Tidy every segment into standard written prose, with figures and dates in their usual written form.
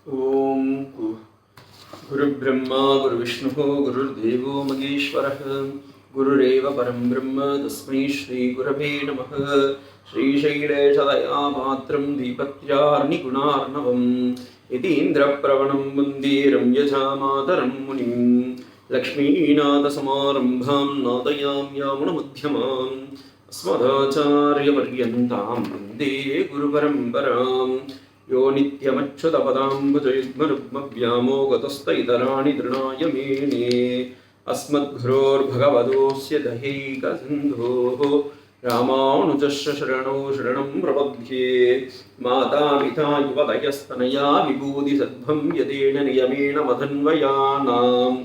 ओम गुरुर्ब्रह्मा गुरुविष्णुः गुरुर्देवो महेश्वरः गुरुरेव परं ब्रह्म तस्मै श्रीगुरवे नमः। श्रीशैलेशदयापात्रं दीपत्यार्निगुणार्णवम् यतीन्द्रप्रवणं वन्दे रम्यजामातरं मुनिं लक्ष्मीनाथसमारम्भां नादयाम्यामुनमध्यमाम् अस्मदाचार्यपर्यन्तां वन्दे गुरुपरम्पराम्। यो नित्यमच्युतपदाम्बुजयुग्मरुग्मव्यामोगतस्तैतराणि तृणाय मेने अस्मद्गुरोर्भगवतोऽस्य दयैकसिन्धोः रामानुजस्य शरणौ शरणं प्रपद्ये। मातापिता युवतयस्तनया विभूतिसद्भं यदेन नियमेन मदन्वयानाम्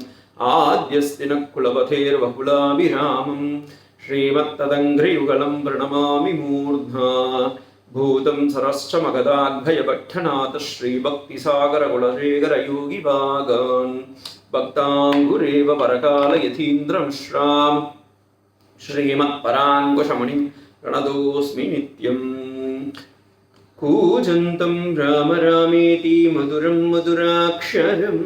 आद्यस्ति नः कुलपतेर्वकुलाभिरामं श्रीमत्तदङ्घ्रियुगलं प्रणमामि मूर्ध्ना। भूतं सरश्च मगधाग्भयपट्टनाथ श्रीभक्तिसागरकुलशेखरयोगिभागान् भक्ताङ्गुरेव परकालयतीन्द्रमिश्रां श्रीमत्पराङ्कुशमणिं प्रणतोऽस्मि नित्यम्। कूजन्तं राम रामेति मधुरं मधुराक्षरम्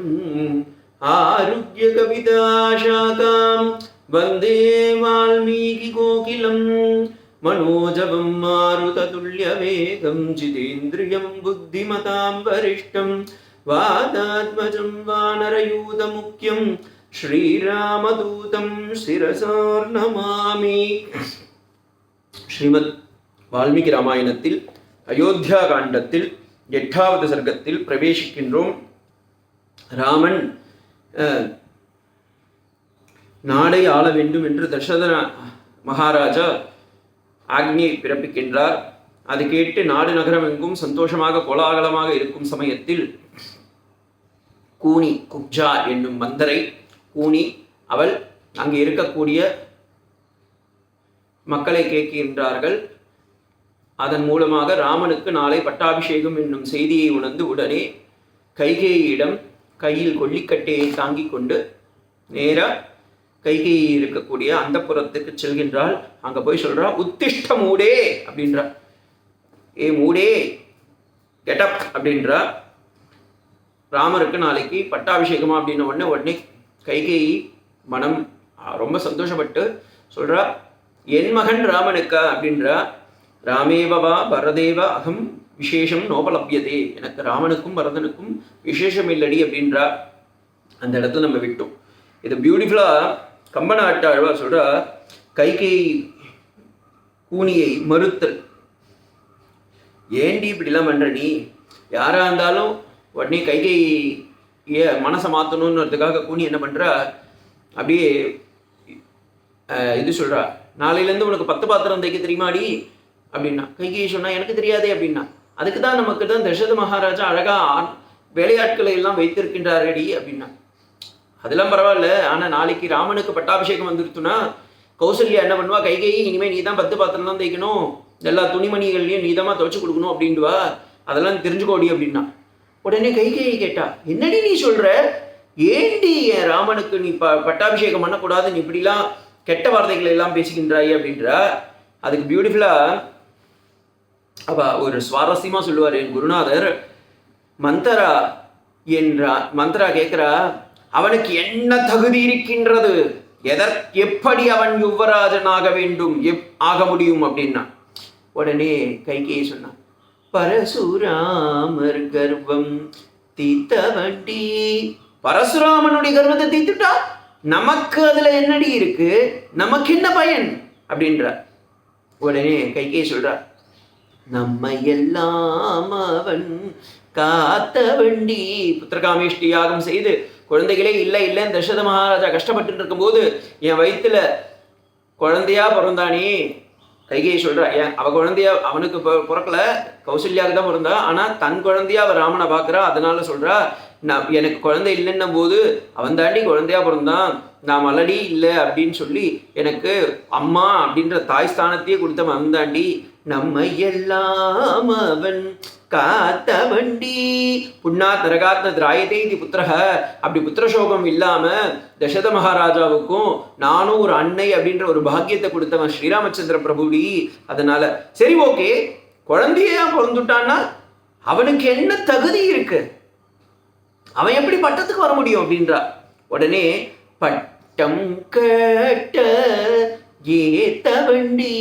आरुह्यकविताशाखां वन्दे वाल्मीकिकोकिलम्। मनोजवं मारुततुल्यवेगं जितेन्द्रियं बुद्धिमतां वरिष्ठं वातात्मजं वानरयूथमुख्यं श्रीरामदूतं शिरसा नमामि। ஸ்ரீமத் வால்மீகி ராமாயணத்தில் அயோத்தியா காண்டத்தில் 8வது சர்க்கத்தில் பிரவேசிக்கின்றோம். ராமன் நாடை ஆள வேண்டும் என்று தசரத மகாராஜா ஆக்னியை பிறப்பிக்கின்றார். அது கேட்டு நாடு நகரம் எங்கும் சந்தோஷமாக கோலாகலமாக இருக்கும் சமயத்தில் கூனி குப்ஜா என்னும் மந்தரை கூனி அவள் அங்கே இருக்கக்கூடிய மக்களை கேட்கின்றார்கள். அதன் மூலமாக ராமனுக்கு நாளை பட்டாபிஷேகம் என்னும் செய்தியை உணர்ந்து உடனே கைகேயிடம் கையில் கொல்லிக்கட்டையை தாங்கிக் கொண்டு நேராக கைகேயி இருக்கக்கூடிய அந்த புறத்துக்கு செல்கின்றாள். அங்க போய் சொல்றா, உத்திஷ்ட மூடே அப்படின்றா. ஏ மூடே கெட்டப் அப்படின்றா. ராமருக்கு நாளைக்கு பட்டாபிஷேகமா அப்படின்ன உடனே கைகேயி மனம் ரொம்ப சந்தோஷப்பட்டு சொல்றா, என் மகன் ராமனுக்கா அப்படின்றா. ராமேவா பரதேவ அகம் விசேஷம் நோபலபியதே, எனக்கு ராமனுக்கும் பரதனுக்கும் விசேஷம் இல்லடி அப்படின்றா. அந்த இடத்துல நம்ம விட்டோம். இது பியூட்டிஃபுல்லா கம்பநாட்டாழ்வார் சொல்றா, கைகேயி கூனியை மறுத்தல். ஏண்டி இப்படிலாம் பண்ற நீ? யாரா இருந்தாலும் உடனே கைகேய மனசை மாற்றணுன்றதுக்காக கூனி என்ன பண்றா, அப்படியே இது சொல்றா, நாளையிலேருந்து உனக்கு 10 பாத்திரம் தைக்க தெரியுமாடி அப்படின்னா. கைகேயி சொன்னா, எனக்கு தெரியாதே அப்படின்னா. அதுக்கு தான் நமக்கு தான் தசரத மகாராஜா அழகா வேலையாட்களை எல்லாம் வைத்திருக்கின்றாரடி அப்படின்னா. அதெல்லாம் பரவாயில்ல, ஆனால் நாளைக்கு ராமனுக்கு பட்டாபிஷேகம் வந்துருச்சுன்னா கௌசல்யா என்ன பண்ணுவா, கைகேயி இனிமேல் நீ தான் 10 பாத்திரம் தான் தைக்கணும், எல்லா துணிமணிகள்லையும் நீதமாக துவைச்சு கொடுக்கணும் அப்படின்டுவா, அதெல்லாம் தெரிஞ்சுக்கோடி அப்படின்னா. உடனே கைகேயி கேட்டா, என்னடி நீ சொல்ற, ஏண்டி என் ராமனுக்கு நீ பட்டாபிஷேகம் பண்ணக்கூடாது, நீ இப்படிலாம் கெட்ட வார்த்தைகள் எல்லாம் பேசுகின்றாய் அப்படின்றா. அதுக்கு பியூட்டிஃபுல்லா அவ ஒரு சுவாரஸ்யமா சொல்லுவார் என் குருநாதர். மந்தரா கேட்கிறா, அவனுக்கு என்ன தகுதி இருக்கின்றது, எப்படி அவன் யுவராஜனாக வேண்டும் ஆக முடியும் அப்படின்னா. உடனே கைகேயி சொன்னான், பரசுராமர் கர்வம் தீத்தவண்டி. பரசுராமனுடைய கர்வத்தை தீத்துட்டா நமக்கு அதுல என்னடி இருக்கு, நமக்கு என்ன பயன் அப்படின்ற. உடனே கைகேயி சொல்றா, நம்மை எல்லாம் அவன் காத்த வண்டி. புத்திரகாமேஷ்டி யாகம் செய்து குழந்தைகளே இல்லைன்னு தசரத மகாராஜா கஷ்டப்பட்டு இருக்கும்போது என் வயிற்றுல குழந்தையா பிறந்தானே. கைகேயி சொல்றா, ஏன் அவ குழந்தையா அவனுக்கு பிறக்கல, கௌசல்யாவுக்கு தான் பிறந்தா, ஆனா தன் குழந்தையா அவ ராமனை பார்க்குறா. அதனால சொல்றா, நான் எனக்கு குழந்தை இல்லைன்னும் போது அவன் தாண்டி குழந்தையா பிறந்தான், நான் மலடி இல்லை அப்படின்னு சொல்லி எனக்கு அம்மா அப்படின்ற தாய் ஸ்தானத்தையே கொடுத்தவன் அவன் தாண்டி. நம்மை எல்லாம் அவன் காத்த வண்டி. புண்ணா தரகாத்த திராயதே இது புத்திரக. அப்படி புத்திரசோகம் இல்லாம தசரத மகாராஜாவுக்கும் நானும் ஒரு அன்னை அப்படின்ற ஒரு பாக்கியத்தை கொடுத்தவன் ஸ்ரீராமச்சந்திர பிரபுடி. அதனால சரி ஓகே, குழந்தையா பிறந்துட்டான்னா அவனுக்கு என்ன தகுதி இருக்கு, அவன் எப்படி பட்டத்துக்கு வர முடியும் அப்படின்றா. உடனே பட்டம் கேட்ட ஏத்த வண்டி,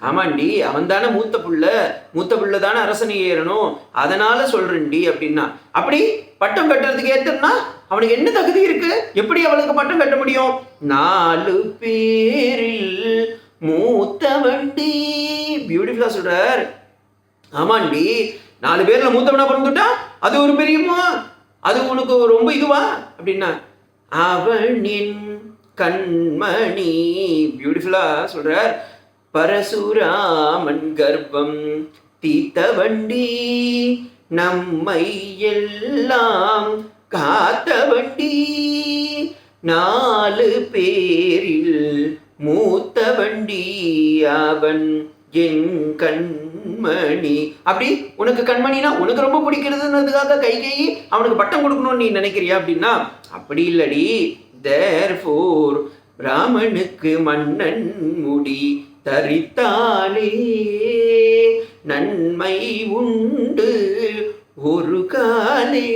ஆமாண்டி அவன் தானே மூத்த புள்ள தானே அரசனை ஏறணும், அதனால சொல்றேன்டி அப்படின்னா. அப்படி பட்டம் கட்டுறதுக்கு ஏத்தனா அவனுக்கு என்ன தகுதி இருக்கு? எப்படி அவளுக்கு பட்டம் கட்ட முடியும்? 4 பேரில் மூத்த வண்டி. பியூட்டிஃபுல்லா சொல்றார். ஆமாண்டி 4 பேர்ல மூத்தவனா பிறந்துட்டா அது ஒரு பெரியமா, அது உனக்கு ரொம்ப இதுவா அப்படின்னா. அவனின் கண்மணி. பியூட்டிஃபுல்லா சொல்றார். பரசுராமன் கர்ப்பம் தீத்த வண்டி, நம்மை எல்லாம் காத்த வண்டி, 4 பேரில் மூத்த வண்டி, அவன் என் கண்மணி. அப்படி உனக்கு கண்மணினா உனக்கு ரொம்ப பிடிக்கிறதுன்றதுக்காக கைகேயி அவனுக்கு பட்டம் கொடுக்கணும்னு நீ நினைக்கிறியா அப்படின்னா, அப்படி இல்லடி. தேர்ஃபோர் ராமனுக்கு மன்னன் முடி தரித்தாலே நன்மை உண்டு ஒரு காலே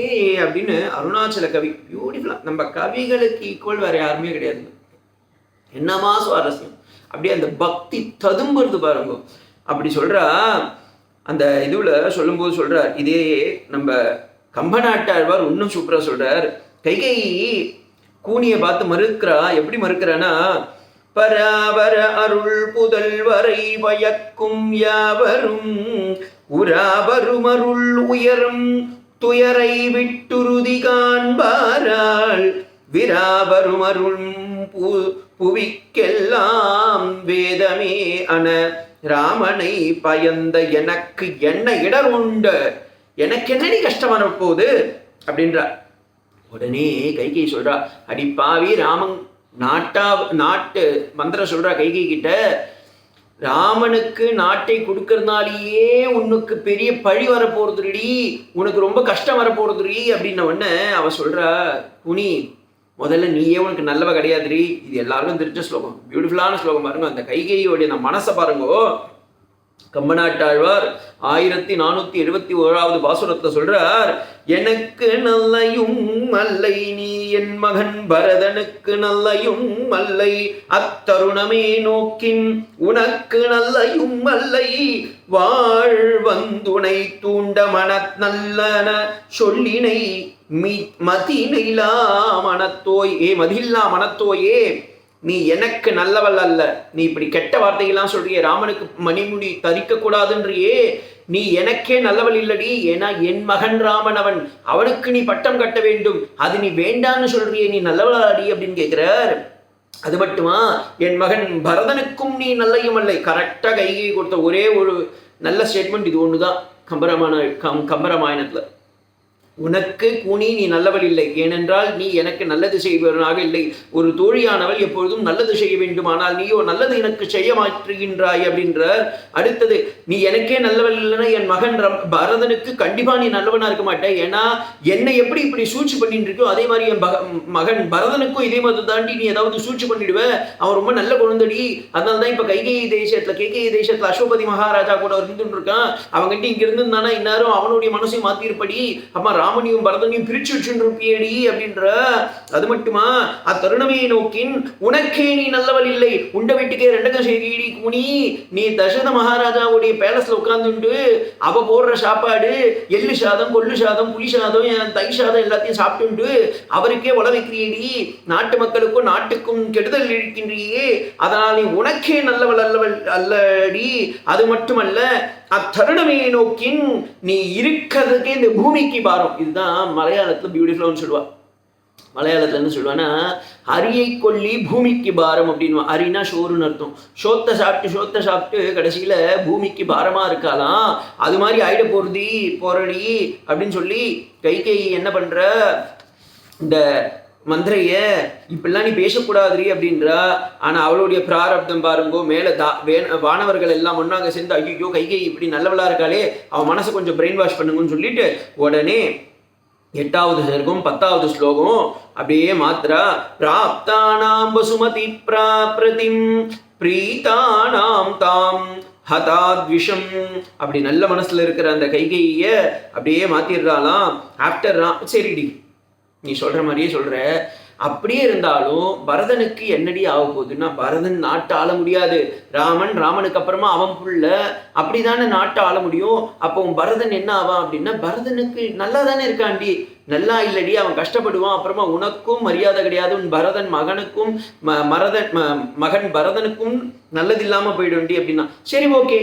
அப்படின்னு அருணாச்சல கவி பியூட்டிஃபுல்லா. நம்ம கவிகளுக்கு ஈக்குவல் வேற யாருமே கிடையாது. என்னமா சுவாரஸ்யம், அப்படியே அந்த பக்தி ததும்புறது பாருங்க. அப்படி சொல்றா. அந்த இதுல சொல்லும்போது சொல்றார், இதே நம்ம கம்பநாட்டாழ்வார் இன்னும் சூப்பரா சொல்றார். கைகேயி கூனியை பார்த்து மறுக்கிறா. எப்படி மறுக்கிறான்னா, பராவர அருள் புதல்வரை வயக்கும் யாவரும் உராவரும் அருள் உயரும் துயரை விட்டுருதி காண்பாரால் விராவரும் அருள் புவிக்கெல்லாம் வேதமே அன ராமனை பயந்த எனக்கு என்ன இடர் உண்டு, எனக்கு என்னடி கஷ்டம் வரப்போகுது அப்படின்றார். உடனே கைகை சொல்றா, அடிப்பாவி ராமன் நாட்டு மந்திரம் சொல்றா கைகை கிட்ட, ராமனுக்கு நாட்டை கொடுக்கறதுனாலேயே உனக்கு பெரிய பழி வர போறதுடி, உனக்கு ரொம்ப கஷ்டம் வர போறதுடி அப்படின்ன உடனே அவ சொல்றா, புனி முதல்ல நீயே உனக்கு நல்லவ கிடையாதுரி. இது எல்லாருக்கும் தெரிஞ்ச ஸ்லோகம், பியூட்டிஃபுல்லான ஸ்லோகம் பாருங்க. அந்த கைகையோடைய அந்த மனசை பாருங்கோ. கம்பநாட்டாழ்வார் 1471வது பாசுரத்தை சொல்றார், எனக்கு நல்லையும் அல்லை நீ என் மகன் பரதனுக்கு நல்லையும் அல்லை, அத்தருணமே நோக்கின் உனக்கு நல்லையும் அல்லை, வாழ் வந்துனை தூண்ட மனத் நல்லன சொல்லினை மதியிலா மனத்தோய், மதியில்லா மனத்தோயே, நீ எனக்கு நல்லவள் அல்ல, நீ இப்படி கெட்ட வார்த்தைகள்லாம் சொல்றியே, ராமனுக்கு மணிமுடி தரிக்க கூடாதுன்றியே, நீ எனக்கே நல்லவள் இல்லடி. ஏன்னா என் மகன் ராமன் அவன், அவனுக்கு நீ பட்டம் கட்ட வேண்டும், அது நீ வேண்டான்னு சொல்றியே, நீ நல்லவளாடி அப்படின்னு கேட்கிறார். அது மட்டுமா, என் மகன் பரதனுக்கும் நீ நல்லையும் அல்லை. கரெக்டா கைகை கொடுத்த ஒரே ஒரு நல்ல ஸ்டேட்மெண்ட் இது ஒண்ணுதான் கம்பராமாயணத்துல. உனக்கு கூனி நீ நல்லவள் இல்லை, ஏனென்றால் நீ எனக்கு நல்லது செய்வனாக இல்லை. ஒரு தோழியானவள் எப்பொழுதும் நல்லது செய்ய வேண்டும், ஆனால் நீயோ நல்லது எனக்கு செய்ய மாற்றுகின்றாய் அப்படின்றார். அடுத்தது, நீ எனக்கே நல்லவள் இல்லைன்னா என் மகன் பரதனுக்கு கண்டிப்பா நீ நல்லவனா இருக்க மாட்டேன். ஏன்னா என்னை எப்படி இப்படி சூழ்ச்சி பண்ணிட்டு இருக்கோ அதே மாதிரி என் மகன் பரதனுக்கும் இதே மாதிரி தாண்டி நீ ஏதாவது சூழ்ச்சி பண்ணிடுவ. அவன் ரொம்ப நல்ல குழந்தடி. அதனால்தான் இப்ப கேகேயி தேசத்துல அசோபதி மகாராஜா கூட இருந்துட்டு இருக்கான். அவங்ககிட்ட இங்க இருந்திருந்தானா இன்னாரும் அவனுடைய மனசையும் மாத்திருப்படி, அம்மா ராமனையும் பரதனையும் பிரிச்சு வச்சுருப்பியடி அப்படின்ற. அது மட்டுமா, அத்தருணமே நோக்கின் உனக்கே நீ நல்லவள் இல்லை, உண்ட வீட்டுக்கே ரெண்டகம் செய்தி கூனி, நீ தசரத மகாராஜாவுடைய பேலஸ்ல உட்கார்ந்துட்டு அவ போடுற சாப்பாடு எள்ளு சாதம் கொள்ளு சாதம் புளி சாதம் தை சாதம் எல்லாத்தையும் சாப்பிட்டு அவருக்கே உல வைக்கிறியடி, நாட்டு மக்களுக்கும் நாட்டுக்கும் கெடுதல் இருக்கின்றியே, அதனால் நீ உனக்கே நல்லவள் அல்லடி. அது மட்டுமல்ல, அத்தருணமே நோக்கின் நீ இருக்கிறதுக்கே இந்த பூமிக்கு பாரம். இதுதான் மலையாளத்துல பியூட்டிஃபுல்லான்னு சொல்லுவா. மலையாளத்துல என்ன சொல்லுவான்னா, அரியை கொல்லி பூமிக்கு பாரம் அப்படின்னு. அரினா சோறுன்னு அர்த்தம். சோத்தை சாப்பிட்டு கடைசியில பூமிக்கு பாரமா இருக்காலாம். அது மாதிரி ஆயிட போறடி அப்படின்னு சொல்லி கைகேயி என்ன பண்ற, இந்த மந்திரைய இப்பெல்லாம் நீ பேசக்கூடாதுரி அப்படின்றா. ஆனா அவளுடைய பிராரப்தம் பாருங்கோ, மேல வானவர்கள் எல்லாம் ஒன்னாங்க சேர்ந்து, ஐயோ கைகை இப்படி நல்லவளா இருக்காளே, அவன் மனசை கொஞ்சம் பிரெயின் வாஷ் பண்ணுங்கன்னு சொல்லிட்டு உடனே 8வது சர்க்கம் 10வது ஸ்லோகம் அப்படியே மாத்திரா. பிராப்தானாம் வசுமதி பிராப்ரதிம் பிரீதானாம் தாம் ஹதாத்விஷம். அப்படி நல்ல மனசுல இருக்கிற அந்த கைகைய அப்படியே மாத்திடுறாளாம். ஆஃப்டர் சரிடி நீ சொல்ற மாதிரியே சொல்ற, அப்படியே இருந்தாலும் பரதனுக்கு என்னடி ஆக போகுதுன்னா, பரதன் நாட்டை ஆள முடியாது. ராமனுக்கு அப்புறமா அவன் புள்ள, அப்படிதானே நாட்டை ஆள முடியும். அப்போ பரதன் என்ன ஆவான் அப்படின்னா, பரதனுக்கு நல்லா தானே இருக்காண்டி, நல்லா இல்லடி, அவன் கஷ்டப்படுவான். அப்புறமா உனக்கும் மரியாதை கிடையாது, உன் பரதன் மகனுக்கும் மகன் பரதனுக்கும் நல்லது இல்லாம போயிடும்டி அப்படின்னா, சரி ஓகே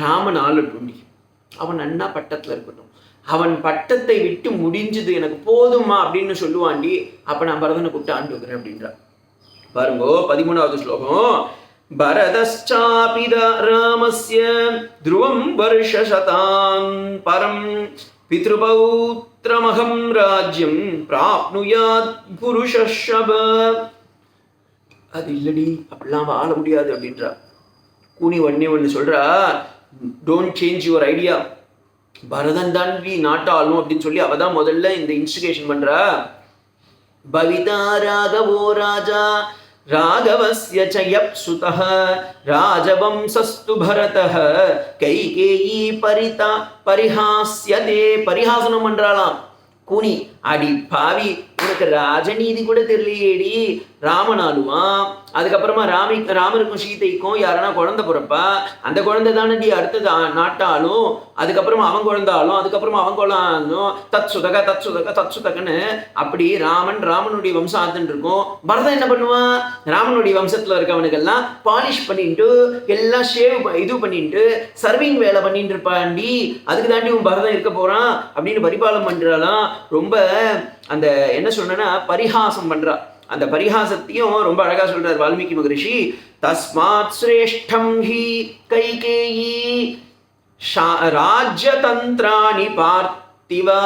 ராமன் ஆளட்டும்டி, அவன் அண்ணா பட்டத்துல இருக்கட்டும், அவன் பட்டத்தை விட்டு முடிஞ்சது எனக்கு போதுமா அப்படின்னு சொல்லுவாண்டி, அப்ப நான் பரதனை கூப்பிட்டு ஆண்டு வைக்கிறேன் அப்படின்றா. பாருங்க 13வது ஸ்லோகம். பரதச்சாபித ராமஸ்ய த்ருவம் வருஷசதாம் பரம் பித்ருபௌத்ரமகம் ராஜ்யம் பிராப்னுயாத் புருஷஷப. அது இல்லடி, அப்படிலாம் ஆள முடியாது அப்படின்றா. கூனி ஒன்னு சொல்றா, don't change your idea, Bharathan தான் நாட்டை ஆளும் அப்படின்னு சொல்லி அவதான் முதல்ல இந்த இன்ஸ்டிகேஷன் பண்றா. பவிதா ராகவோ ராஜா ராகவஸ்ய சயப்சுதஹ ராஜவம்சஸ்து பரதஹ கைகேயி பரிஹாஸ்யதே. பரிஹாசனம் பண்றாளாம் கூனி. அடி பாவி, உனக்கு ராஜநீதி கூட தெரியலையேடி, ராமன் ஆளுவான், அதுக்கப்புறமா ராமருக்கும் சீதைக்கும் யாருன்னா குழந்தை பிறப்பா, அந்த குழந்தை தானடி அடுத்தது நாட்டாலும், அதுக்கப்புறமா அவன் குழந்தாலும், அதுக்கப்புறமா அவன் குழந்தாலும், தத் சுதகன்னு அப்படி ராமனுடைய வம்சம் ஆத்துன்னு இருக்கும். பரதன் என்ன பண்ணுவான், ராமனுடைய வம்சத்துல இருக்கவனுக்கெல்லாம் பாலிஷ் பண்ணிட்டு எல்லாம் இது பண்ணிட்டு சர்விங் வேலை பண்ணிட்டு இருப்பாண்டி, அதுக்கு தாண்டி உன் பரதன் இருக்க போறான் அப்படின்னு பரிபாலம் பண்றாலாம். ரொம்ப அந்த என்ன சொல்றேன்னா பரிஹாசம் பண்றா. அந்த பரிஹாசத்தையும் ரொம்ப அழகா சொல்றார் வால்மீகி மகரிஷி. தஸ்மாத் சிரேஷ்டம் ஹி கைகேயி ராஜ்யதந்திராணி பார்த்திவா.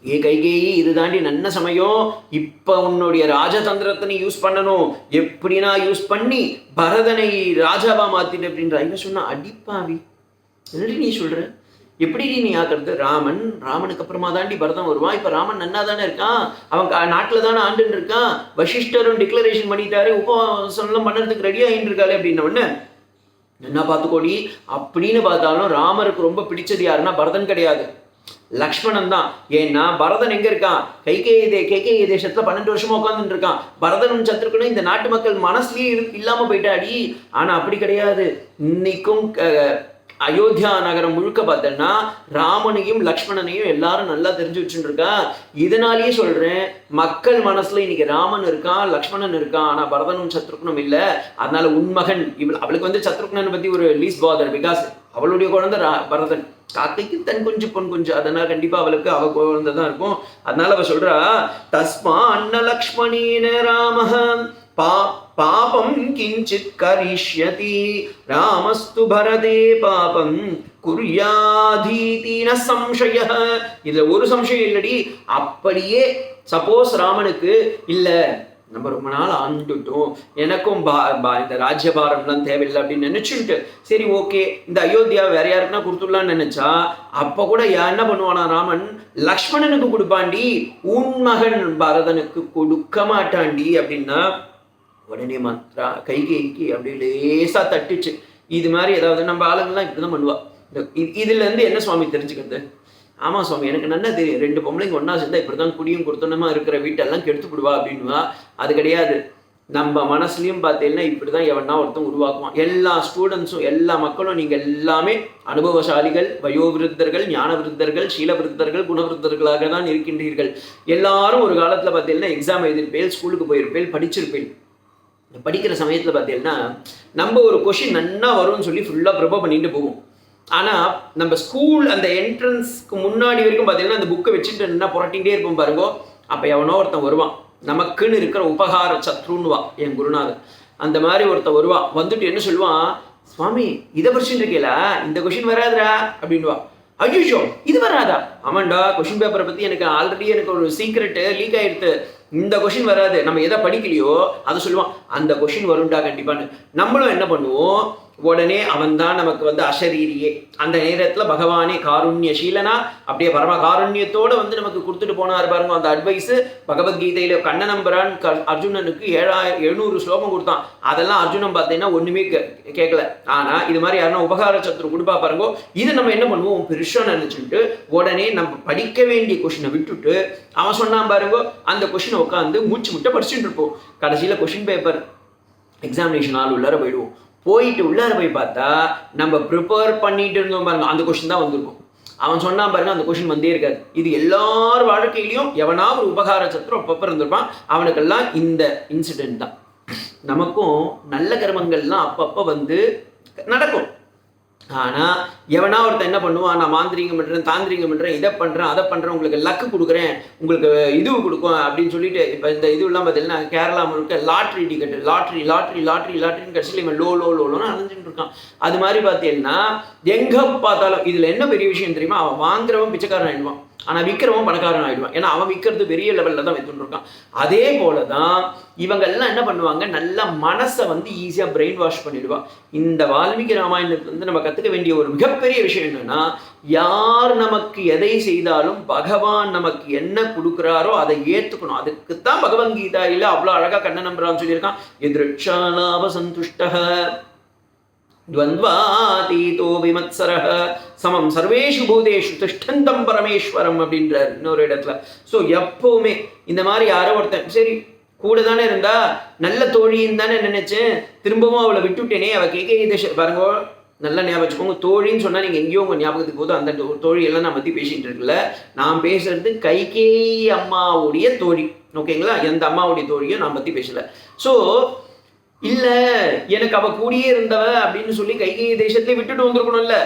ஏ கைகேயி, இது தாண்டி நல்ல சமயம், இப்ப உன்னுடைய ராஜதந்திரத்தை நீ யூஸ் பண்ணணும். எப்படின்னா யூஸ் பண்ணி பரதனை ராஜாவா மாத்திட்டு அப்படின்ற. இவன் சொன்னா, அடிப்பாவி என்னடி நீ சொல்ற, எப்படி நீ ஆக்குறது, ராமனுக்கு அப்புறமா தாண்டி பரதன் வருவான். இப்ப ராமன் நன்னா தானே இருக்கான், அவன் நாட்டுல தானே ஆண்டுன்னு இருக்கான், வசிஷ்டரும் டிக்ளரேஷன் பண்ணிட்டாரு, உபவாசம் பண்றதுக்கு ரெடி ஆகிட்டு இருக்காரு அப்படின்ன என்ன பார்த்துக்கோடி. அப்படின்னு பார்த்தாலும் ராமருக்கு ரொம்ப பிடிச்சது யாருன்னா பரதன் கிடையாது, லக்ஷ்மணன் தான். ஏன்னா பரதன் எங்க இருக்கான், கைகேயி தேசத்துல 12 வருஷமா உட்காந்துட்டு இருக்கான். பரதனும் சத்ருக்கனும் இந்த நாட்டு மக்கள் மனசுலயே இல்லாம போயிட்டாடி. ஆனா அப்படி கிடையாது. இன்னைக்கும் அயோத்தியா நகரம் முழுக்க பார்த்தேன்னா ராமனையும் லக்ஷ்மணனையும் எல்லாரும் நல்லா தெரிஞ்சு வச்சுட்டு இருக்கா. இதனாலேயே சொல்றேன், மக்கள் மனசுல இன்னைக்கு ராமன் இருக்கான், லக்ஷ்மணன் இருக்கான், ஆனா பரதனும் சத்ருக்னும் இல்ல. அதனால உன்மகன் அவளுக்கு சத்ருக்னன் பத்தி ஒரு லீஸ் பாதர், பிகாஸ் அவளுடைய குழந்தை பரதன், காக்கைக்கு தன் குஞ்சு பொன் குஞ்சு, அதனால கண்டிப்பா அவளுக்கு அவ குழந்தை தான் இருக்கும். அதனால அவ சொல்றா, தஸ்மா அன்ன லக்ஷ்மணேன ராமஹ பாபம் கிஞ்சித் கரிஷ்யதி ராமஸ்து பரதே பாபம் குர்யாதீதி ந சம்சயः. இதுல ஒரு சம்சயம் இல்லடி. அப்படியே சப்போஸ் ராமனுக்கு இல்ல நம்ம ரொம்ப நாள் ஆண்டுட்டோம், எனக்கும் இந்த ராஜ்யபாரம்லாம் தேவையில்லை அப்படின்னு நினைச்சுட்டு சரி ஓகே இந்த அயோத்தியா வேற யாருக்குன்னா கொடுத்துடலான்னு நினைச்சா, அப்ப கூட என்ன பண்ணுவானா ராமன், லக்ஷ்மணனுக்கு கொடுப்பாண்டி, உன் மகன் பரதனுக்கு கொடுக்க மாட்டாண்டி அப்படின்னா உடனே மாத்திரா கைகேயிக்கு அப்படியே லேசா தட்டுச்சு. இது மாதிரி ஏதாவது நம்ம ஆளுங்கள்லாம் இப்படிதான் பண்ணுவா. இதுல இருந்து என்ன சுவாமி தெரிஞ்சுக்கிறது, ஆமா சுவாமி எனக்கு நல்லா தெரியும், 2 பொம்பளைங்க ஒன்னா சேர்ந்தா இப்படிதான் குடியும் கொடுத்தனமா இருக்கிற வீட்டெல்லாம் கெடுத்து விடுவா அப்படின்னுவா. அது கிடையாது. நம்ம மனசுலயும் பார்த்தீங்கன்னா இப்படிதான் எவனா ஒருத்தன் உருவாக்குவான். எல்லா ஸ்டூடெண்ட்ஸும் எல்லா மக்களும் நீங்க எல்லாமே அனுபவசாலிகள், வயோவிருத்தர்கள், ஞான விருத்தர்கள், சீல விருத்தர்கள், குணவிருத்தர்களாக தான் இருக்கின்றீர்கள். எல்லாரும் ஒரு காலத்துல பார்த்தீங்கன்னா எக்ஸாம் எழுதிருப்பேன், ஸ்கூலுக்கு போயிருப்பேன், படிச்சிருப்பேன். படிக்கிற சமயத்துல பார்த்தீங்கன்னா நம்ம ஒரு கொஷின் நன்னா வரும்னு சொல்லி ஃபுல்லா ப்ரிப்பேர் பண்ணிட்டு போவோம். ஆனா நம்ம ஸ்கூல் அந்த என்ட்ரன்ஸ்க்கு முன்னாடி வரைக்கும் பார்த்தீங்கன்னா அந்த புக்கை வச்சுட்டு என்ன புரட்டிகிட்டே இருப்போம் பாருங்க. அப்ப எவனோ ஒருத்தன் வருவான், நமக்குன்னு இருக்கிற உபகார சத்ருன்னுவா என் குருநாதர். அந்த மாதிரி ஒருத்தன் வருவான், வந்துட்டு என்ன சொல்லுவான், சுவாமி இதை படிச்சுட்டு இருக்கீங்களா, இந்த கொஷின் வராதுரா அப்படின்வா. ஐயோ இது வராதா, ஆமாண்டா கொஷின் பேப்பரை பத்தி எனக்கு ஆல்ரெடி எனக்கு ஒரு சீக்ரெட் லீக் ஆயிடுத்து, இந்த கொஷின் வராது, நம்ம எதை படிக்கலையோ அதை சொல்லுவான், அந்த கொஷின் வரும்டா கண்டிப்பான்னு. நம்மளும் என்ன பண்ணுவோம், உடனே அவன் தான் நமக்கு வந்து அசரீரியே. அந்த நேரத்தில் பகவானே காருண்யசீலனா அப்படியே பரம காருண்யத்தோடு வந்து நமக்கு கொடுத்துட்டு போனார் பாருங்க. அந்த அட்வைஸு பகவத்கீதையில கண்ணநம்பரான் அர்ஜுனனுக்கு 700 ஸ்லோகம் கொடுத்தான். அதெல்லாம் அர்ஜுனன் பார்த்தீங்கன்னா ஒன்றுமே கேட்கல. ஆனால் இது மாதிரி யாருன்னா உபகார சத்துரு கொடுப்பா பாருங்கோ, இது நம்ம என்ன பண்ணுவோம் பெருசாக நினச்சிட்டு உடனே நம்ம படிக்க வேண்டிய கொஷினை விட்டுட்டு அவன் சொன்னான் பாருங்கோ அந்த கொஷினை உட்காந்து மூச்சு முட்டை படிச்சுட்டு இருப்போம். கடைசியில் கொஷின் பேப்பர் எக்ஸாமினேஷன் ஆள் உள்ளார போயிடுவோம். போயிட்டு உள்ளார போய் பார்த்தா நம்ம ப்ரிப்பேர் பண்ணிட்டு இருந்தோம் பாருங்க அந்த கொஷின் தான் வந்திருக்கும். அவன் சொன்னான் பாருங்க அந்த கொஷின் வந்தே இருக்காது. இது எல்லார் வாழ்க்கையிலையும் எவனா ஒரு உபகார சத்துரு அப்பப்போ இருந்திருப்பான். அவனுக்கெல்லாம் இந்த இன்சிடென்ட் தான். நமக்கும் நல்ல கர்மங்கள்லாம் அப்பப்போ வந்து நடக்கும். ஆனால் எவனா ஒருத்தன் என்ன பண்ணுவான், நான் மாந்திரிகம் பண்ணுறேன் தாந்திரிகம் பண்ணுறேன் இதை பண்ணுறேன் அதை பண்ணுறேன் உங்களுக்கு லக்கு கொடுக்குறேன் உங்களுக்கு இது கொடுக்கும் அப்படின்னு சொல்லிட்டு இப்போ இந்த இதுலாம் பார்த்தீங்கன்னா கேரளா முழுக்க லாட்ரி டிக்கெட்டு லாட்ரின்னு கடைசியில் இவன் லோன்னு அலைஞ்சிட்டு இருக்கான். அது மாதிரி பார்த்தீங்கன்னா எங்கே பார்த்தாலும் இதில் என்ன பெரிய விஷயம் தெரியுமா, அவன் வாங்குறவன் பிச்சைக்காரன் ஆகிடுவான், ஆனால் விற்கிறவன் பணக்காரன் ஆகிடுவான். ஏன்னா அவன் விற்கிறது பெரிய லெவலில் தான் வித்துட்டு இருக்கான். அதே போல தான் இவங்கெல்லாம் என்ன பண்ணுவாங்க, நல்ல மனசை வந்து ஈஸியாக பிரெயின் வாஷ் பண்ணிடுவான். இந்த வால்மீகி ராமாயணத்துல வந்து நம்ம கற்றுக்க வேண்டிய ஒரு மிகப்பெரிய விஷயம் என்னன்னா, யார் நமக்கு எதை செய்தாலும் பகவான் நமக்கு என்ன கொடுக்குறாரோ அதை ஏற்றுக்கணும். அதுக்குத்தான் பகவத்கீதையில அவ்வளோ அழகாக கண்ண நம்புறான்னு சொல்லியிருக்கான். எதிர்ஷாலாப சந்துஷ்டஹ துவந்த்வாதீதோ விமத்சரஹ சமம் சர்வேஷு பூதேஷு திஷ்டந்தம் பரமேஸ்வரம் அப்படின்றார் இன்னொரு இடத்துல. ஸோ எப்பவுமே இந்த மாதிரி யாரோ ஒருத்தன் சரி கூட தானே இருந்தா நல்ல தோழின்னு தானே நினைச்சேன், திரும்பவும் அவளை விட்டுட்டேனே, அவள் கேட்க பாருங்க நல்லா ஞாபகம் வச்சுக்கோங்க. தோழின்னு சொன்னால் நீங்கள் எங்கேயோ உங்கள் ஞாபகத்துக்கு போதும். அந்த தோழியெல்லாம் நான் பற்றி பேசிகிட்டு இருக்குல்ல, நான் பேசுறது கைகேயி அம்மாவுடைய தோழி, ஓகேங்களா? எந்த அம்மாவுடைய தோழியோ நான் பற்றி பேசலை. ஸோ இல்லை எனக்கு அவள் கூடியே இருந்தவ அப்படின்னு சொல்லி கைகேயி தேசத்துலேயே விட்டுட்டு வந்திருக்கணும்ல.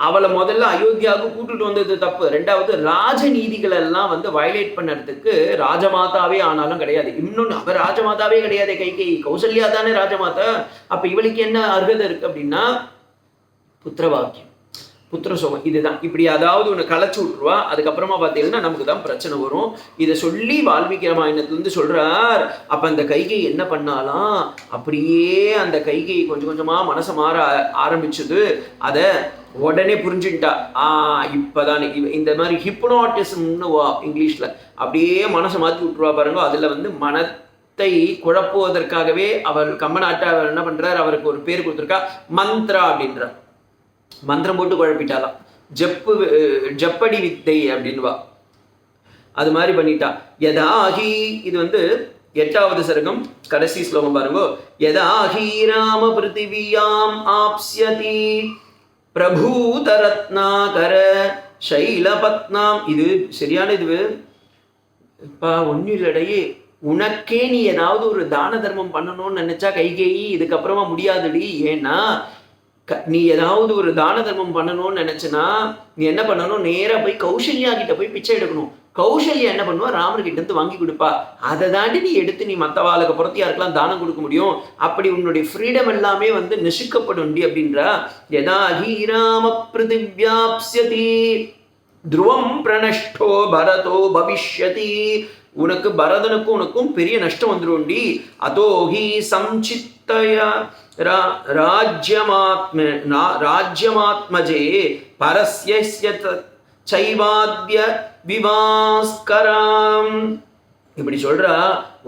அவளை முதல்ல அயோத்தியாவுக்கு கூட்டுட்டு வந்தது தப்பு. ரெண்டாவது ராஜநீதிகள் எல்லாம் வந்து வயலேட் பண்ணுறதுக்கு ராஜமாதாவே ஆனாலும் கிடையாது. இன்னொன்று அவர் ராஜமாதாவே கிடையாது, கைகேயி கௌசல்யா தானே ராஜமாதா. அப்போ இவளுக்கு என்ன அர்ஹதை இருக்குது அப்படின்னா புத்திரவாக்கியம் புத்திர சோகம் இதுதான். இப்படி அதாவது ஒன்று களைச்சி விட்ருவா. அதுக்கப்புறமா பார்த்தீங்கன்னா நமக்கு தான் பிரச்சனை வரும். இதை சொல்லி வால்மீகி ராமாயணத்துலேருந்து சொல்கிறார். அப்போ அந்த கைகை என்ன பண்ணாலாம், அப்படியே அந்த கைகை கொஞ்சம் கொஞ்சமாக மனசை மாற ஆரம்பிச்சது. அதை உடனே புரிஞ்சுட்டா. இப்போதான் இந்த மாதிரி ஹிப்னாட்டிசம்னு இங்கிலீஷில் அப்படியே மனசை மாற்றி விட்டுருவா பாருங்க. அதில் வந்து மனத்தை குழப்புவதற்காகவே அவர் கம்மநாட்டை அவர் என்ன பண்ணுறார், அவருக்கு ஒரு பேர் கொடுத்துருக்கா மந்த்ரா அப்படின்றார். மந்திரம் போட்டு குழப்பிட்டாலாம். ஜப்படி வித்தை அப்படின்வா. அது மாதிரி பண்ணிட்டா. யதாஹி இது வந்து 8வது சர்க்கம் கடைசி ஸ்லோகம் பாருங்க. யதாஹி ராம பிருத்திவியாம் ஆப்ஸ்யதி பிரபூதரத்னாகர சைலபத்னாம். இது சரியான இது இப்போ ஒன்றும் இல்லடையே. உனக்கே நீ ஏதாவது ஒரு தான தர்மம் பண்ணணும்னு நினைச்சா கைகேயி இதுக்கப்புறமா முடியாதுடி. ஏன்னா நீ ஏதாவது ஒரு தான தர்மம் பண்ணணும்னு நினைச்சுன்னா நீ என்ன பண்ணணும், நேராக போய் கௌசல்யா கிட்ட போய் பிச்சை எடுக்கணும். கௌசல்யா என்ன பண்ணுவா, ராமர்கிட்ட இருந்து வாங்கி கொடுப்பா. அதை தாண்டி நீ எடுத்து நீ மற்றவாளுக்கு புறத்து யாருக்கெல்லாம் தானம் கொடுக்க முடியும். அப்படி உன்னுடைய ஃப்ரீடம் எல்லாமே வந்து நெசுக்கப்படும் அப்படின்றா. யதா ஹி ராம பிருதிவ்யாப்ஸ்யதி துருவம் பிரணஷ்டோ பரதோ பவிஷ்யதி. உனக்கு பரதனுக்கும் உனக்கும் பெரிய நஷ்டம் வந்துடும்டி. அதோஹி சம்சித்தயா ராஜ்யமாத்மஜே பரஸ்ய சைவாத்ய விவாஸ்கராம். இப்படி சொல்றா.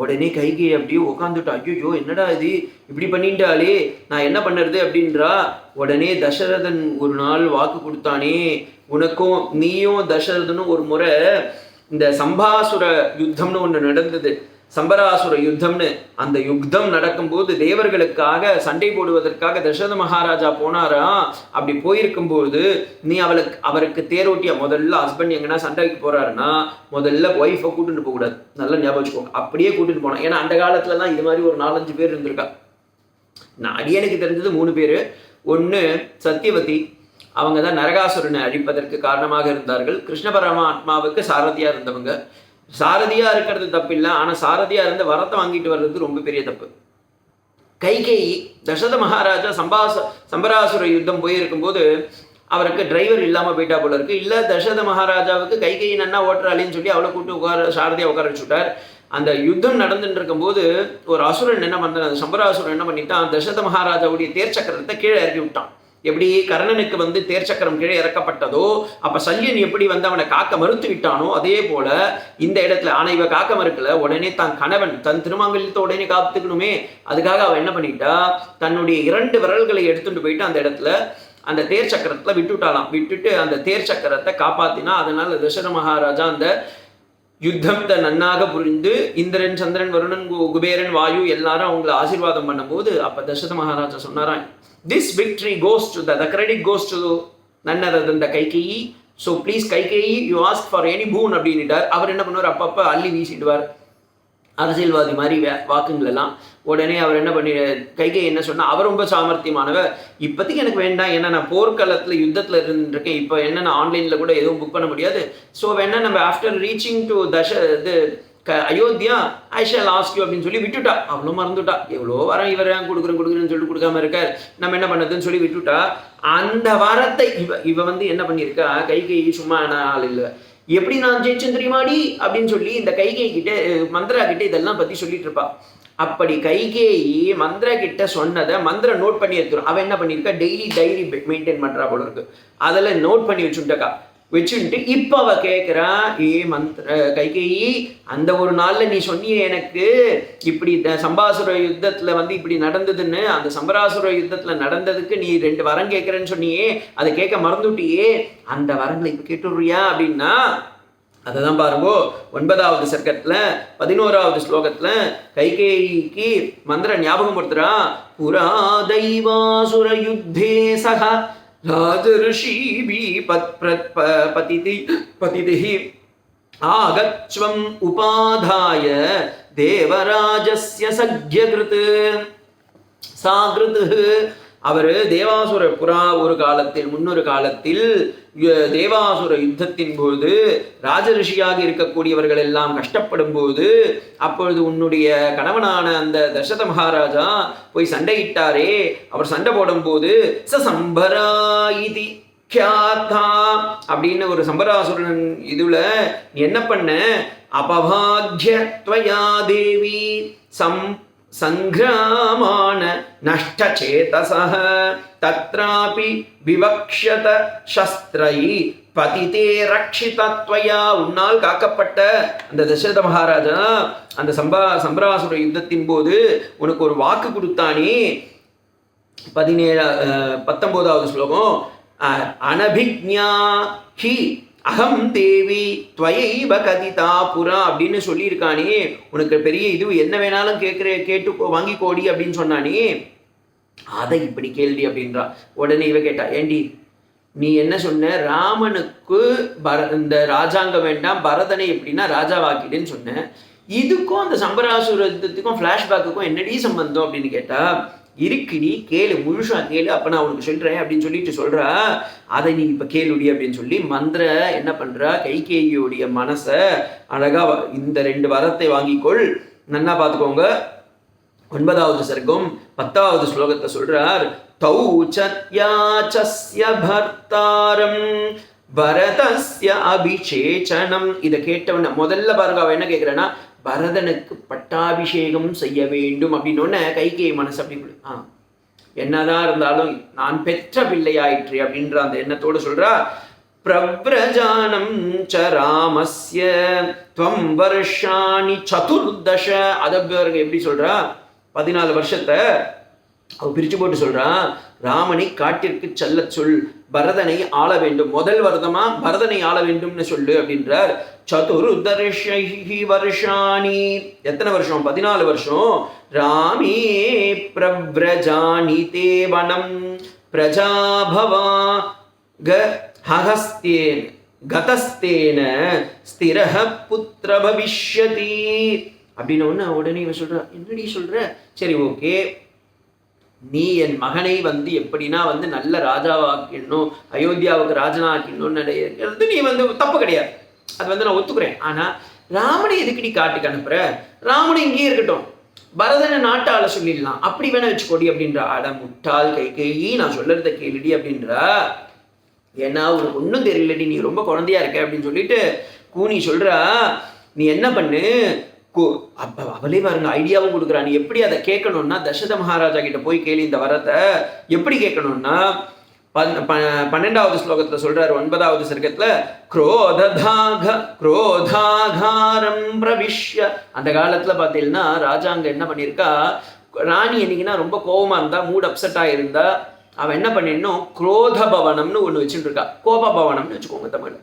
உடனே கைகை அப்படியே உட்காந்துட்டா. ஐயோ என்னடா இது இப்படி பண்ணிட்டாலே, நான் என்ன பண்ணுறது அப்படின்றா. உடனே தசரதன் ஒரு நாள் வாக்கு கொடுத்தானே, உனக்கும் நீயும் தசரதனும் ஒரு முறை இந்த சம்பாசுர யுத்தம்னு ஒன்று நடந்தது. சம்பராசுர யுத்தம்னு அந்த யுத்தம் நடக்கும்போது தேவர்களுக்காக சண்டை போடுவதற்காக தசரத மகாராஜா போனாரா. அப்படி போயிருக்கும்போது நீ அவருக்கு தேரோட்டியா முதல்ல ஹஸ்பண்ட் எங்கன்னா சண்டைக்கு போறாருன்னா முதல்ல ஒய்ஃபை கூட்டுட்டு போகக்கூடாது. நல்லா ஞாபகம் வச்சுக்கோங்க. அப்படியே கூட்டிட்டு போனா. ஏன்னா அந்த காலத்துலலாம் இது மாதிரி ஒரு 4-5 பேர் இருந்திருக்கா. நான் அடியனுக்கு தெரிஞ்சது 3 பேர். ஒன்று சத்தியவதி, அவங்க தான் நரகாசுரனை அழிப்பதற்கு காரணமாக இருந்தார்கள். கிருஷ்ண பரமாத்மாவுக்கு சாரதியாக இருந்தவங்க. சாரதியாக இருக்கிறது தப்பு இல்லை, ஆனால் சாரதியாக இருந்து வரத்தை வாங்கிட்டு வர்றது ரொம்ப பெரிய தப்பு. கைகேயி தசரத மகாராஜா சம்பராசுர யுத்தம் போயிருக்கும்போது அவருக்கு டிரைவர் இல்லாமல் போயிட்டா போல இருக்கு. இல்லை தசரத மகாராஜாவுக்கு கைகேயி நன்னா ஓட்டுறாளின்னு சொல்லி அவளை கூப்பிட்டு சாரதியாக உட்கார வச்சுட்டார். அந்த யுத்தம் நடந்துட்டு இருக்கும்போது ஒரு அசுரன் என்ன பண்ண, அந்த சம்பராசுரன் என்ன பண்ணிட்டான், தசரத மகாராஜாவுடைய தேர் சக்கரத்தை கீழே இறக்கி விட்டான். எப்படி கர்ணனுக்கு வந்து தேர் சக்கரம் கீழே இறக்கப்பட்டதோ, அப்ப சல்யன் எப்படி வந்து அவனை காக்க மறுத்து விட்டானோ, அதே போல இந்த இடத்துல ஆனா இவ காக்க மறுக்கல. உடனே தான் கணவன் தன் திருமாங்கல்யத்தை உடனே காத்துக்கணுமே, அதுக்காக அவன் என்ன பண்ணிட்டா, தன்னுடைய 2 விரல்களை எடுத்துட்டு போயிட்டு அந்த இடத்துல அந்த தேர் சக்கரத்துல விட்டுட்டாலாம். விட்டுட்டு அந்த தேர் சக்கரத்தை காப்பாத்தினா. அதனால தசரத மகாராஜா அந்த யுத்தத்தை நன்னாக புரிந்து இந்திரன், சந்திரன், வருணன், குபேரன், வாயு எல்லாரும் அவங்களை ஆசீர்வாதம் பண்ணும்போது அப்ப தசரத மகாராஜா சொன்னாராம், this victory goes to the credit goes to none other than the Kaikeyi. so please Kaikeyi, you ask for any boon அப்படின்னுட்டார். அவர் என்ன பண்ணுவார், அப்பப்ப அள்ளி வீசிடுவார் அரசியல்வாதி மாதிரி வாக்குங்கள் எல்லாம். உடனே அவர் என்ன பண்ணி, கைகேயி என்ன சொன்னா, அவர் ரொம்ப சாமர்த்தியமானவர், இப்போதைக்கு எனக்கு வேண்டாம், ஏன்னா நான் போர்க்காலத்தில் யுத்தத்தில் இருந்துருக்கேன், இப்போ என்ன நான் ஆன்லைனில் கூட எதுவும் புக் பண்ண முடியாது, ஸோ வேணா நம்ம after reaching to Ayodhya I shall ask you அப்படின்னு சொல்லி விட்டுட்டா. அவ்வளோ மறந்துட்டா, எவ்வளோ வாரம் இவர் கொடுக்குறேன்னு சொல்லிட்டு கொடுக்காம இருக்கார், நம்ம என்ன பண்ணதுன்னு சொல்லி விட்டுட்டா. அந்த வாரத்தை இவ வந்து என்ன பண்ணியிருக்கா, கைகேயி சும்மா ஆள் இல்லை, எப்படி நான் ஜெயிச்சேன் தெரியுமாடி அப்படின்னு சொல்லி இந்த கைகேயி கிட்ட மந்திரா கிட்ட இதெல்லாம் பத்தி சொல்லிட்டு இருப்பா. அப்படி கைகேயி மந்திரா கிட்ட சொன்னதை மந்திர நோட் பண்ணி எடுத்துரும். அவன் என்ன பண்ணியிருக்கா, டெய்லி டைரி மெயின்டைன் பண்றா போல இருக்கு, அதில் நோட் பண்ணி வச்சுட்டக்கா. வச்சுட்டு இப்போ அவ கேட்குறா, மந்திர கைகேயி, அந்த ஒரு நாள்ல நீ சொன்னியே எனக்கு இப்படி சம்பாசுர யுத்தத்துல வந்து இப்படி நடந்ததுன்னு, அந்த சம்பராசுர யுத்தத்துல நடந்ததுக்கு நீ 2 வரம் கேட்குறேன்னு சொன்னியே, அதை கேட்க மறந்துட்டியே, அந்த வரங்களை இப்போ கேட்டுடுறியா அப்படின்னா, அததான் பாருங்கோ 9வது சர்க்கத்துல 11வது ஸ்லோகத்துல கைகேயிக்கு மந்திர ஞாபகம் படுத்துறா. புரா தெய்வாசுர யுத்தே சக ராஜர்ஷிபி பதிதிஹி ஆகச்வம் உபாதாய தேவராஜஸ்ய சக்யகிருத் சாகிருத். அவர் தேவாசுர புறா ஒரு காலத்தில், முன்னொரு காலத்தில் தேவாசுர யுத்தத்தின் போது ராஜரிஷியாக இருக்கக்கூடியவர்கள் எல்லாம் கஷ்டப்படும் போது, அப்பொழுது உன்னுடைய கணவனான அந்த தசரத மகாராஜா போய் சண்டையிட்டாரே, அவர் சண்டை போடும் போது சம்பராயிதி அப்படின்னு ஒரு சம்பராசுரன் இதுல நீ என்ன பண்ண, அபபாக்ய த்வயா தேவி சங்கிராமான நஷ்டசேதசஹ தத்ராபி விவக்ஷத சஸ்திரை பதிதே ரக்ஷிதத்வயா. உன்னால் காக்கப்பட்ட அந்த தசரத மகாராஜா அந்த சம்பராசுர யுத்தத்தின் போது உனக்கு ஒரு வாக்கு கொடுத்தானே. 19வது ஸ்லோகம், அனபிக்ஞா ஹி அகம் தேவி துவயைவ கதிதா புரா அப்படின்னு சொல்லியிருக்கானே, உனக்கு பெரிய இது என்ன வேணாலும் கேட்டு வாங்கிக்கோடி அப்படின்னு சொன்னானே, அதை இப்படி கேள்வி அப்படின்றா. உடனே இவ கேட்டா, ஏண்டி நீ என்ன சொன்ன, ராமனுக்கு இந்த ராஜாங்கம் வேண்டாம், பரதனை எப்படின்னா ராஜாவாக்கிடுன்னு சொன்ன, இதுக்கும் அந்த சம்பராசுரத்துக்கும் ஃப்ளாஷ்பேக்குக்கும் என்னடி சம்பந்தம் அப்படின்னு கேட்டா, இருக்குடி கேளு, முழுசா கேளு, அப்ப நான் உனக்கு சொல்றேன் அப்படின்னு சொல்லிட்டு சொல்றா. அதை நீ இப்ப கேளுடி அப்படின்னு சொல்லி மந்திர என்ன பண்றா, கைகேயியோடைய மனசை அழகா இந்த 2 வரத்தை வாங்கிக்கொள், நன்னா பார்த்துக்கோங்க. 9வது சர்க்கம் 10வது ஸ்லோகத்தை சொல்றார். தௌ சத்யாச்சஸ்ய பர்த்தாரம் பரதஸ்ய அபிஷேச்சனம். இதை கேட்டவன முதல்ல பாருங்க, அவ என்ன கேட்கிறேன்னா, பரதனுக்கு பட்டாபிஷேகம் செய்ய வேண்டும் அப்படின்னு கைகேயி மனசு அப்படி என்னதான் இருந்தாலும் நான் பெற்ற பிள்ளையாயிற்று அப்படின்ற அந்த எண்ணத்தோடு சொல்றா. பிரவ்ரஜானம் ச ராமஸ்ய த்வம் வருஷாணி சதுர்தச. அதை எப்படி சொல்றா, 14 வருஷத்தை அவ பிரிச்சு போட்டு சொல்றான். ராமனை காட்டிற்கு செல்ல சொல், பரதனை ஆள வேண்டும், முதல் வருதமா பரதனை ஆள வேண்டும்னு சொல்லு அப்படின்றார். சதுர்தர்ஷி வருஷாணி, எத்தனை வருஷம், 14 வருஷம். ராமே பிரவ்ரஜானி தேவனம் பிரஜாபவா ஹஹஸ்தேன் கதஸ்தேன ஸ்திரஹ புத்திர பவிஷ்யதி அப்படின்னு உடனே இவன் சொல்ற, என்னடி சொல்ற, சரி ஓகே, நீ என் மகனை வந்து எப்படின்னா வந்து நல்ல ராஜாவாக்கிடணும், அயோத்தியாவுக்கு ராஜனா ஆக்கிடணும்னு நினைக்கிறது நீ வந்து தப்பு கிடையாது, அது வந்து நான் ஒத்துக்கிறேன். ஆனா ராமனை எதுக்கடி காட்டுக்கு அனுப்புற, ராமனை இங்கேயே இருக்கட்டும், பரதனை நாட்டு ஆள சொல்லிடலாம், அப்படி வேணா வச்சுக்கோடி அப்படின்றா. அட முட்டாள் கைகேயி, நான் சொல்றத கேளுடி அப்படின்றா. ஏன்னா உனக்கு ஒன்றும் தெரியலடி, நீ ரொம்ப குழந்தையா இருக்க அப்படின்னு சொல்லிட்டு கூனி சொல்றா. நீ என்ன பண்ணு, அப்ப அவளே பாருங்க ஐடியாவும் கொடுக்குறா. நீ எப்படி அதை கேட்கணும்னா தசரத மகாராஜா கிட்ட போய் கேளு இந்த வரத்தை. எப்படி கேட்கணும்னா 12வது ஸ்லோகத்துல சொல்றாரு, 9வது சர்க்கத்துல குரோதாகாரம் பிரவிஷ்ய. அந்த காலத்துல பாத்தீங்கன்னா ராஜா அங்க என்ன பண்ணிருக்கா, ராணி என்னைக்குன்னா ரொம்ப கோபமா இருந்தா, மூட் அப்செட் ஆயிருந்தா, அவன் என்ன பண்ணிடணும், குரோத பவனம்னு ஒண்ணு வச்சுட்டு இருக்கா. கோப பவனம்னு வச்சுக்கோங்க தமிழ்.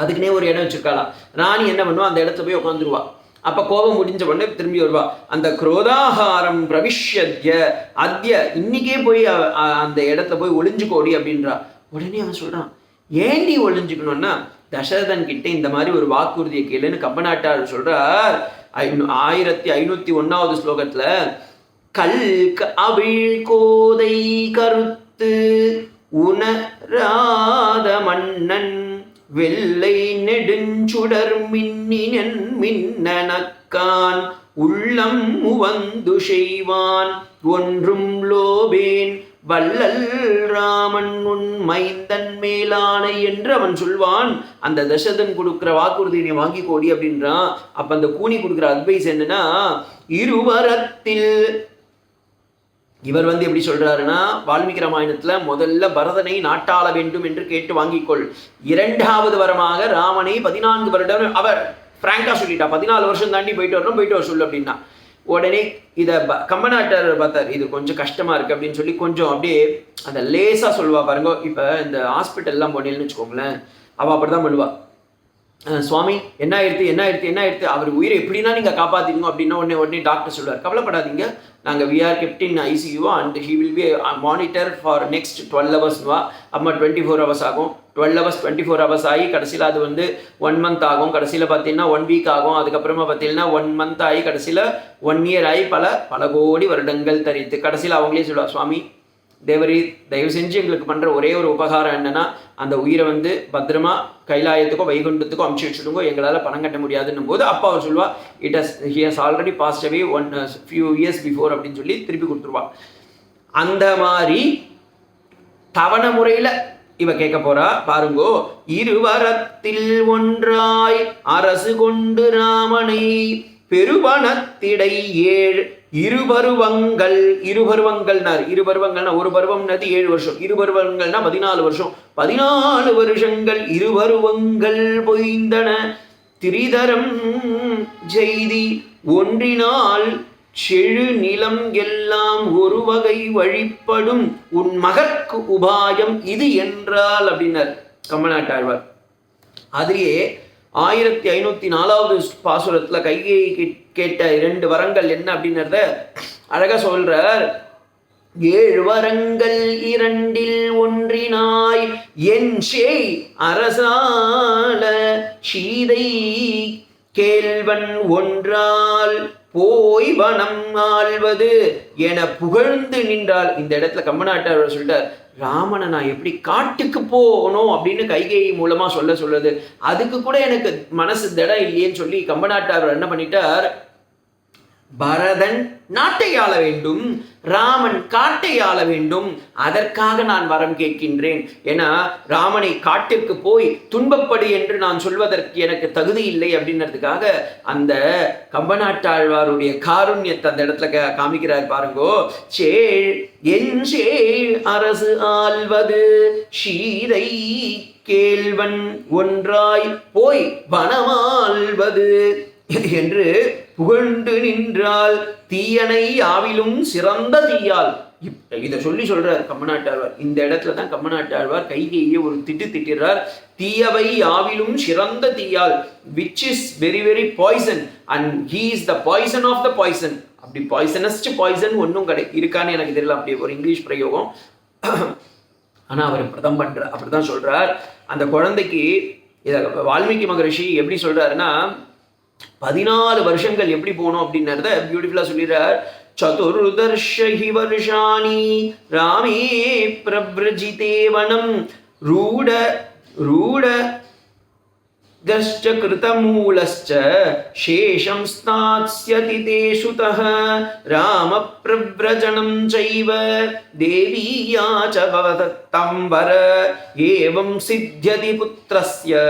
அதுக்குன்னே ஒரு இடம் வச்சிருக்காளாம். ராணி என்ன பண்ணுவா, அந்த இடத்துல போய் உட்காந்துருவா. அப்ப கோபம் முடிஞ்ச உடனே திரும்பி வருவா. அந்த குரோதாகாரம் பிரவிஷ்யத்ய அத்ய, இன்னைக்கே போய் அந்த இடத்துல போய் ஒளிஞ்சுக்கோடி அப்படின்றா. உடனே அவன் சொல்றான், ஏண்டி ஒளிஞ்சுக்கணும்னா தசரதன் கிட்ட இந்த மாதிரி ஒரு வாக்குறுதியை கேளுன்னு கம்பநாட்டார் சொல்றார். 1501வது ஸ்லோகத்துல கல்க அவிழ் கோதை கருத்து உணராத மன்னன் வெள்ளை நெடுஞ்சுடர் மின்னினன் மின்னனக்கான் உள்ளம் உவந்து செய்வான் ஒன்றும் லோபேன் வள்ளல் ராமன் உன் மைந்தன் மேலானை என்று அவன் சொல்வான். அந்த தசரதன் கொடுக்குற வாக்குறுதியை வாங்கி கோடி அப்படின்றான். அப்ப அந்த கூனி கொடுக்குற அட்வைஸ் என்னன்னா, இருவரத்தில் இவர் எப்படி சொல்றாருன்னா, வால்மீகி ராமாயணத்துல முதல்ல பரதனை நாட்டாள வேண்டும் என்று கேட்டு வாங்கிக்கொள். 2வது வரமாக ராமனை 14 வருடம், அவர் பிராங்கா சொல்லிட்டா 14 வருஷம் தாண்டி போயிட்டு வரணும், போயிட்டு வர சொல்லு அப்படின்னா. உடனே இதை கம்பநாட்டார் பார்த்தார், இது கொஞ்சம் கஷ்டமா இருக்கு அப்படின்னு சொல்லி கொஞ்சம் அப்படியே அந்த லேசா சொல்லுவா பாருங்க. இப்ப இந்த ஹாஸ்பிட்டல்லாம் போனேன்னு வச்சுக்கோங்களேன், அவ அப்படிதான் பண்ணுவா. சுவாமி என்ன ஆயிடுத்து, அவர் உயிரை எப்படின்னா நீங்க காப்பாத்திங்க அப்படின்னா உடனே டாக்டர் சொல்லுவார், கவலைப்படாதீங்க, நாங்கள் we are kept in ICU and he will be monitor for next 12 hours. அம்மா 24 hours ஆகும். 12 hours 24 hours ஆகி கடைசியில் அது 1 month ஆகும். கடைசியில் பார்த்தீங்கன்னா 1 week ஆகும். அதுக்கப்புறமா பார்த்தீங்கன்னா 1 month ஆகி கடைசியில் 1 year ஆகி பல கோடி வருடங்கள் தரித்து கடைசியில் அவங்களே சொல்லுவார், சுவாமி தயவு செஞ்சு எங்களுக்கு பண்ற ஒரே ஒரு உபகாரம் என்னன்னா, அந்த உயிரை பத்திரமா கைலாயத்துக்கோ வைகுண்டத்துக்கோ அமுச்சு வச்சுடுங்கோ, எங்களால பணம் கட்ட முடியாதுன்னும் போது அப்பா அவர் சொல்லுவா, he has already passed away few years before அப்படின்னு சொல்லி திருப்பி கொடுத்துருவா. அந்த மாதிரி தவண முறையில இவ கேட்க போறா பாருங்கோ. இருவரத்தில் ஒன்றாய் அரசு கொண்டு ராமனை பெருவனத்திடை 7 இருபருவங்கள்னா ஒரு பருவம்னது 7 வருஷம், இருபருவங்கள்னா 14 வருஷம், 14 வருஷங்கள் இருபருவங்கள் பொய்ந்தன திரிதரம் செய்தி ஒன்றினால் செழு நிலம் எல்லாம் ஒரு வகை வழிபடும் உன் மகற்கு உபாயம் இது என்றால் அப்படின்னார் கம்பநாட்டாழ்வார். அதிலேயே 1504வது பாசுரத்துல கைகேயி கேட்ட 2 வரங்கள் என்ன அப்படின்றத அழகா சொல்றார். 7 வரங்கள் 2இல் ஒன்றினாய் என் செய் அரசால சீதை கேள்வன் ஒன்றால் போய் வனம் ஆள்வது என புகழ்ந்து நின்றால். இந்த இடத்துல கம்பநாட்டார் சொல்லிட்டார், ராமனை நான் எப்படி காட்டுக்கு போகணும் அப்படின்னு கைகேயி மூலமா சொல்லுது. அதுக்கு கூட எனக்கு மனசு திடம் இல்லையேன்னு சொல்லி கம்பநாட்டார் என்ன பண்ணிட்டார், பரதன் நாட்டை ஆள வேண்டும், ராமன் காட்டை ஆள வேண்டும், அதற்காக நான் வரம் கேட்கின்றேன். ஏன்னா ராமனை காட்டிற்கு போய் துன்பப்படு என்று நான் சொல்வதற்கு எனக்கு தகுதி இல்லை அப்படின்றதுக்காக அந்த கம்பநாட்டாழ்வாருடைய காருண்யத்தை அந்த இடத்துல காமிக்கிறார் பாருங்கோ. என் அரசு ஆள்வது சீதை கேள்வன் ஒன்றாய் போய் வனமாள்வது என்று புகழ்ந்து நின்றால் தீயனை ஆவிலும் சிறந்த தீயால். இதை சொல்றார் கம்பநாட்டாழ்வார். இந்த இடத்துல தான் கம்பநாட்டாழ்வார் கைகேயியை ஒரு திட்டுறார். தீயவை ஆவிலும் சிறந்த தீயால், which is very very poison and he is the poison of the poison. அப்படி பாய்சனஸ்ட் பாய்சன் ஒன்றும் இருக்கான்னு எனக்கு தெரியல, அப்படி ஒரு இங்கிலீஷ் பிரயோகம். ஆனா அவர் பிரதம் பண்ற அப்படிதான் சொல்றார். அந்த குழந்தைக்கு இத வால்மீகி மகரிஷி எப்படி சொல்றாருன்னா, 14 வருஷங்கள் எப்படி போகணும் அப்படின்றத பியூட்டிஃபுல்லா சொல்லிடுறார். சதுர்தர்ஷி வருஷாணி ராமே பிரவ்ரஜிதே வனம் ரூட ரூட தஷ்ச கிருதமூலஸ்ச சேஷம் ஸ்நாஸ்யதி தே சுதः ராம பிரவ்ரஜனம் சைவ தேவீயா ச பவதத்தம் வர ஏவம் சித்யதி புத்ரஸ்ய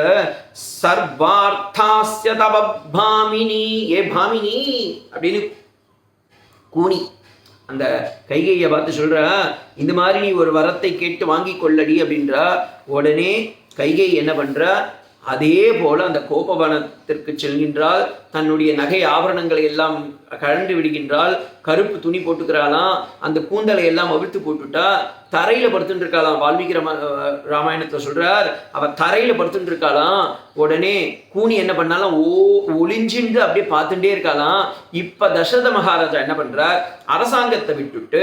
சர்வார்த்தாஸ்ய தவ பாமினி. ஏ பாமினி அப்படின்னு கூனி அந்த கைகையை பார்த்து சொல்றா, இந்த மாதிரி நீ ஒரு வரத்தை கேட்டு வாங்கி கொள்ளடி அப்படின்றா. உடனே கைகை என்ன பண்றா, அதே போல அந்த கோபவனத்திற்கு செல்கின்றாள். தன்னுடைய நகை ஆபரணங்களை எல்லாம் கழண்டு விடுகின்றாள். கருப்பு துணி போட்டுக்கிறாளாம். அந்த கூந்தலை எல்லாம் அவிழ்த்து போட்டுட்டா. தரையில படுத்துட்டு இருக்காளாம். வால்மீகி ராமாயணத்துல சொல்றார், அவ தரையில படுத்துட்டு இருக்காளாம். உடனே கூனி என்ன பண்ணாலும் ஒளிஞ்சின்று அப்படியே பார்த்துட்டே இருக்காளாம். இப்ப தசரத மகாராஜா என்ன பண்றார், அரசாங்கத்தை விட்டுட்டு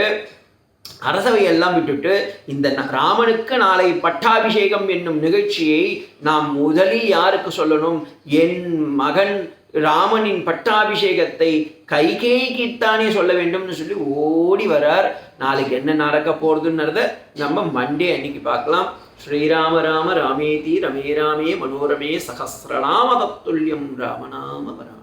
அரசவையெல்லாம் விட்டுட்டு இந்த ராமனுக்கு நாளை பட்டாபிஷேகம் என்னும் நிகழ்ச்சியை நாம் முதலில் யாருக்கு சொல்லணும், என் மகன் ராமனின் பட்டாபிஷேகத்தை கைகேயிக்குத்தானே சொல்ல வேண்டும்னு சொல்லி ஓடி வரார். நாளைக்கு என்ன நடக்க போறதுன்றத நம்ம மண்டே அன்னைக்கு பார்க்கலாம். ஸ்ரீராம ராம ராமேதி ரமே ராமே மனோரமே சகஸ்ரநாம தத்துல்யம் ராமநாம பரம்.